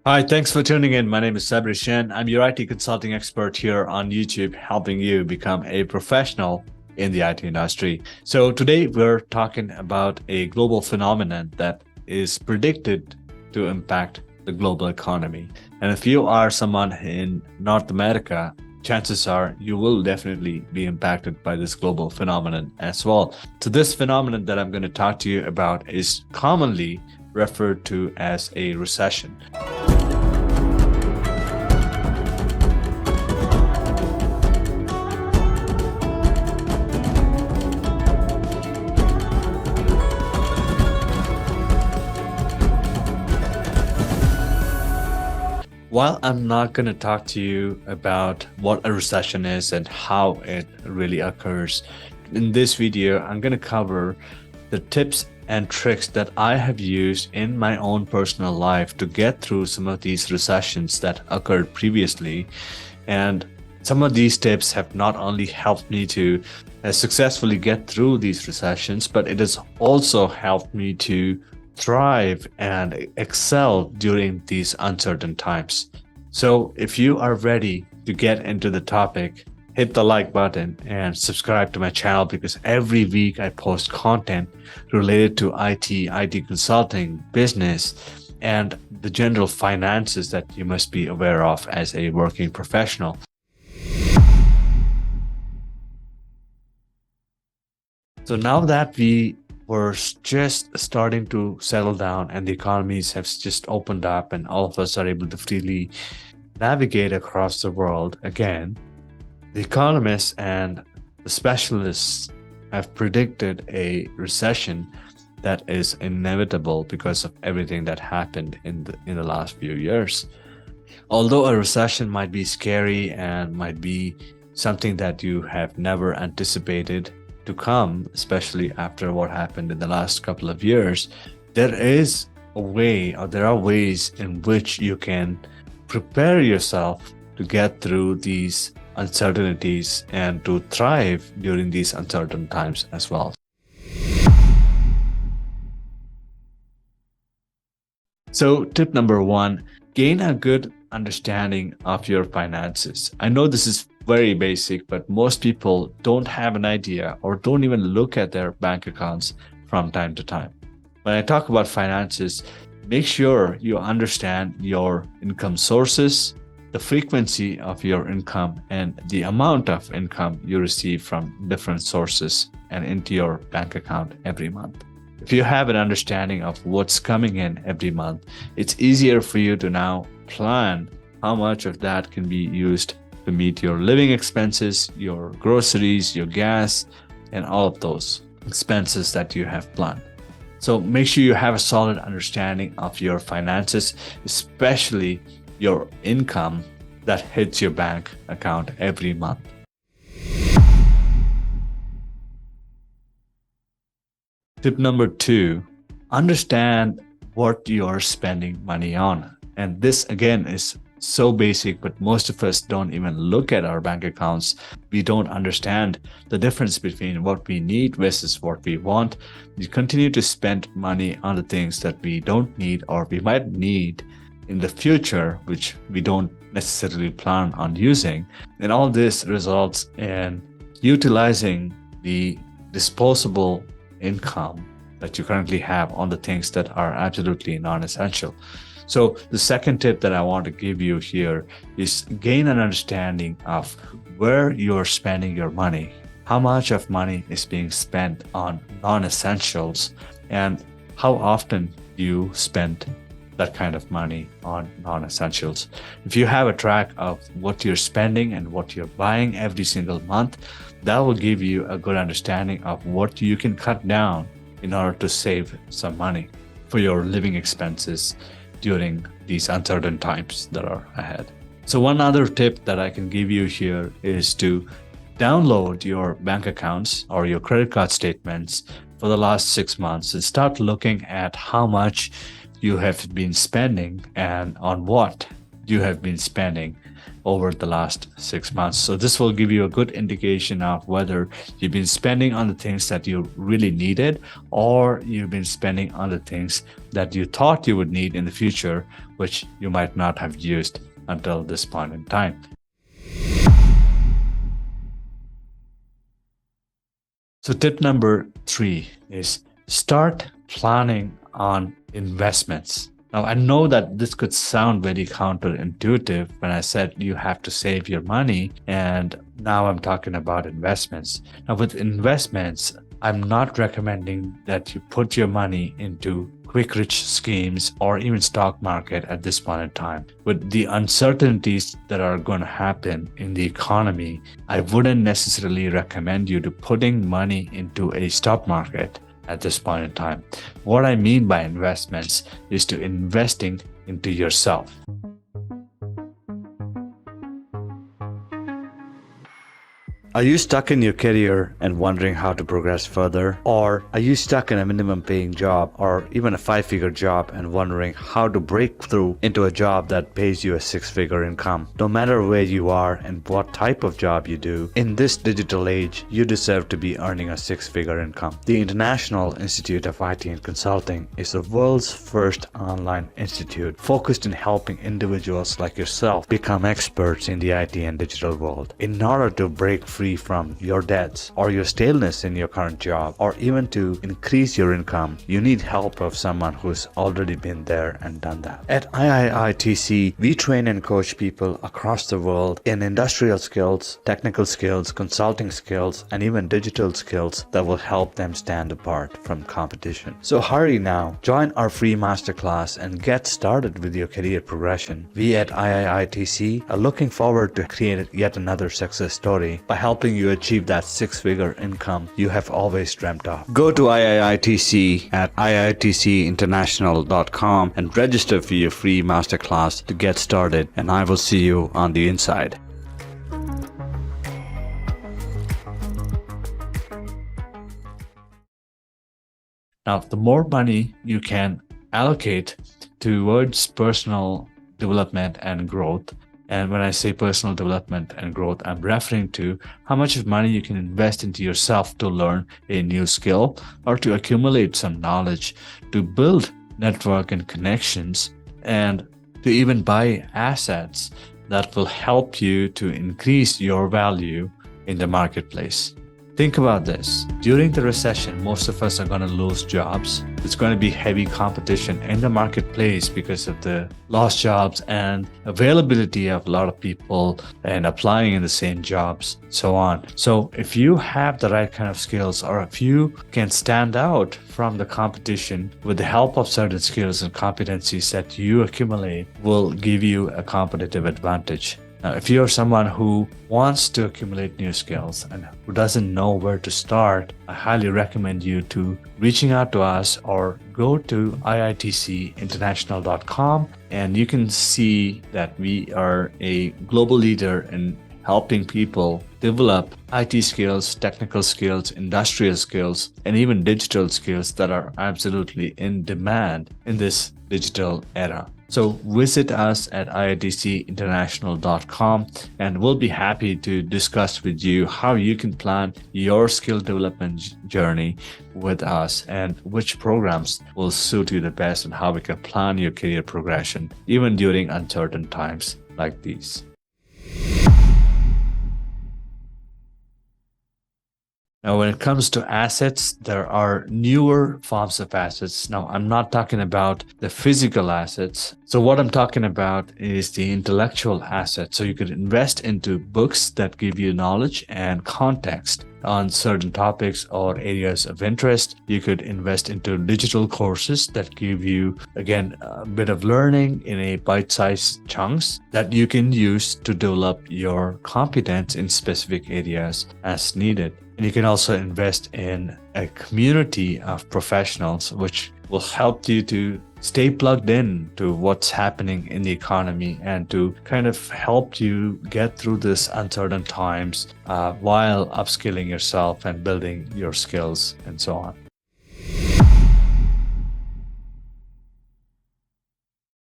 Hi, thanks for tuning in. My name is Sabrish Chand. I'm your IT consulting expert here on YouTube, helping you become a professional in the IT industry. So today we're talking about a global phenomenon that is predicted to impact the global economy. And if you are someone in North America, chances are you will definitely be impacted by this global phenomenon as well. So this phenomenon that I'm going to talk to you about is commonly referred to as a recession. While I'm not going to talk to you about what a recession is and how it really occurs, in this video, I'm going to cover the tips and tricks that I have used in my own personal life to get through some of these recessions that occurred previously. And some of these tips have not only helped me to successfully get through these recessions, but it has also helped me to thrive and excel during these uncertain times. So if you are ready to get into the topic, hit the like button and subscribe to my channel, because every week I post content related to IT consulting, business, and the general finances that you must be aware of as a working professional. So now that we were just starting to settle down and the economies have just opened up and all of us are able to freely navigate across the world again, the economists and the specialists have predicted a recession that is inevitable because of everything that happened in the last few years. Although a recession might be scary and might be something that you have never anticipated to come, especially after what happened in the last couple of years, there are ways in which you can prepare yourself to get through these uncertainties and to thrive during these uncertain times as well. So tip number one, gain a good understanding of your finances. I know this is very basic, but most people don't have an idea or don't even look at their bank accounts from time to time. When I talk about finances, make sure you understand your income sources, the frequency of your income, and the amount of income you receive from different sources and into your bank account every month. If you have an understanding of what's coming in every month, it's easier for you to now plan how much of that can be used to meet your living expenses, your groceries, your gas, and all of those expenses that you have planned. So make sure you have a solid understanding of your finances, especially your income that hits your bank account every month. Tip number two, understand what you're spending money on. And this again is so basic, but most of us don't even look at our bank accounts. We don't understand the difference between what we need versus what we want. We continue to spend money on the things that we don't need or we might need in the future, which we don't necessarily plan on using. And all this results in utilizing the disposable income that you currently have on the things that are absolutely non-essential. So the second tip that I want to give you here is gain an understanding of where you're spending your money, how much of money is being spent on non-essentials, and how often you spend that kind of money on non-essentials. If you have a track of what you're spending and what you're buying every single month, that will give you a good understanding of what you can cut down in order to save some money for your living expenses during these uncertain times that are ahead. So one other tip that I can give you here is to download your bank accounts or your credit card statements for the last 6 months and start looking at how much you have been spending and on what. you have been spending over the last 6 months. So this will give you a good indication of whether you've been spending on the things that you really needed, or you've been spending on the things that you thought you would need in the future, which you might not have used until this point in time. So tip number 3 is start planning on investments. Now, I know that this could sound very counterintuitive when I said you have to save your money, and now I'm talking about investments. Now, with investments, I'm not recommending that you put your money into quick rich schemes or even stock market at this point in time. With the uncertainties that are going to happen in the economy, I wouldn't necessarily recommend you to putting money into a stock market at this point in time. What I mean by investments is to investing into yourself. Are you stuck in your career and wondering how to progress further? Or are you stuck in a minimum paying job or even a 5-figure job and wondering how to break through into a job that pays you a 6-figure income? No matter where you are and what type of job you do, in this digital age, you deserve to be earning a 6-figure income. The International Institute of IT and Consulting is the world's first online institute focused in helping individuals like yourself become experts in the IT and digital world. In order to break free from your debts or your staleness in your current job, or even to increase your income, you need help of someone who's already been there and done that. At IIITC, we train and coach people across the world in industrial skills, technical skills, consulting skills, and even digital skills that will help them stand apart from competition. So hurry now, join our free masterclass and get started with your career progression. We at IIITC are looking forward to creating yet another success story by helping you achieve that 6-figure income you have always dreamt of. Go to IIITC at iitcinternational.com and register for your free masterclass to get started, and I will see you on the inside. Now, the more money you can allocate towards personal development and growth, and when I say personal development and growth, I'm referring to how much of money you can invest into yourself to learn a new skill or to accumulate some knowledge, to build network and connections, and to even buy assets that will help you to increase your value in the marketplace. Think about this. During the recession, most of us are going to lose jobs. It's going to be heavy competition in the marketplace because of the lost jobs and availability of a lot of people and applying in the same jobs, so on. So if you have the right kind of skills, or if you can stand out from the competition with the help of certain skills and competencies that you accumulate, will give you a competitive advantage. Now, if you're someone who wants to accumulate new skills and who doesn't know where to start, I highly recommend you to reaching out to us or go to iitcinternational.com, and you can see that we are a global leader in helping people develop IT skills, technical skills, industrial skills, and even digital skills that are absolutely in demand in this digital era. So visit us at iitcinternational.com, and we'll be happy to discuss with you how you can plan your skill development journey with us and which programs will suit you the best, and how we can plan your career progression even during uncertain times like these. Now, when it comes to assets, there are newer forms of assets. Now, I'm not talking about the physical assets. So what I'm talking about is the intellectual assets. So you could invest into books that give you knowledge and context on certain topics or areas of interest. You could invest into digital courses that give you, again, a bit of learning in a bite-sized chunks that you can use to develop your competence in specific areas as needed. And you can also invest in a community of professionals, which will help you to stay plugged in to what's happening in the economy and to kind of help you get through this uncertain times while upskilling yourself and building your skills and so on.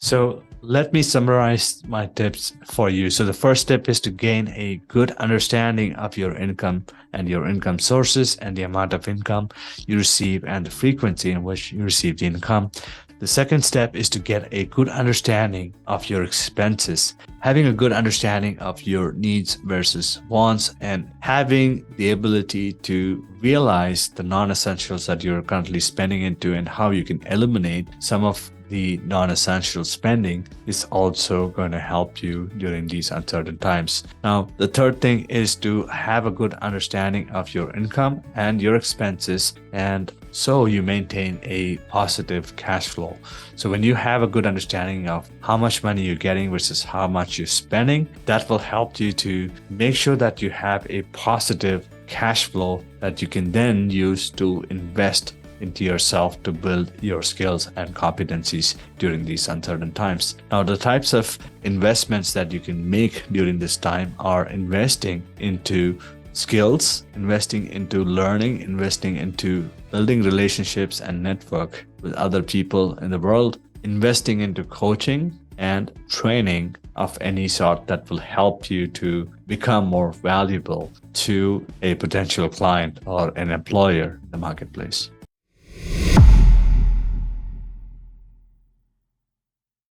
So let me summarize my tips for you. So the first step is to gain a good understanding of your income and your income sources and the amount of income you receive and the frequency in which you receive the income. The second step is to get a good understanding of your expenses, having a good understanding of your needs versus wants, and having the ability to realize the non-essentials that you're currently spending into and how you can eliminate some of the non-essential spending is also going to help you during these uncertain times. Now, the third thing is to have a good understanding of your income and your expenses, and so you maintain a positive cash flow. So when you have a good understanding of how much money you're getting versus how much you're spending, that will help you to make sure that you have a positive cash flow that you can then use to invest into yourself to build your skills and competencies during these uncertain times. Now, the types of investments that you can make during this time are investing into skills, investing into learning, investing into building relationships and network with other people in the world, investing into coaching and training of any sort that will help you to become more valuable to a potential client or an employer in the marketplace.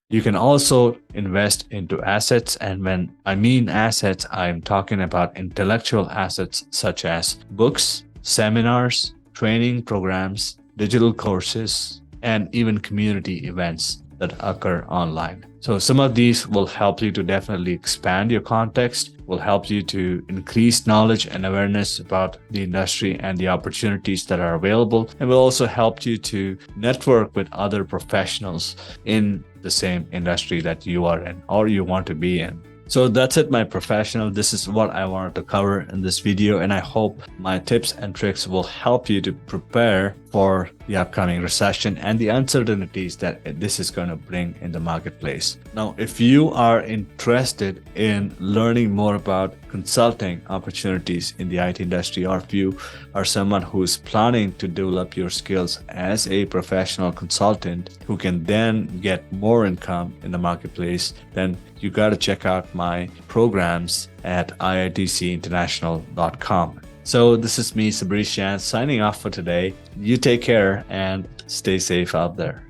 You can also invest into assets, and when I mean assets, I'm talking about intellectual assets such as books, seminars, training programs, digital courses, and even community events that occur online. So some of these will help you to definitely expand your context, will help you to increase knowledge and awareness about the industry and the opportunities that are available, and will also help you to network with other professionals in the same industry that you are in or you want to be in. So that's it, my professional. This is what I wanted to cover in this video, and I hope my tips and tricks will help you to prepare for the upcoming recession and the uncertainties that this is going to bring in the marketplace. Now, if you are interested in learning more about consulting opportunities in the IT industry, or if you are someone who is planning to develop your skills as a professional consultant who can then get more income in the marketplace, then you got to check out my programs at iitcinternational.com. So this is me, Sabrish Chand, signing off for today. You take care and stay safe out there.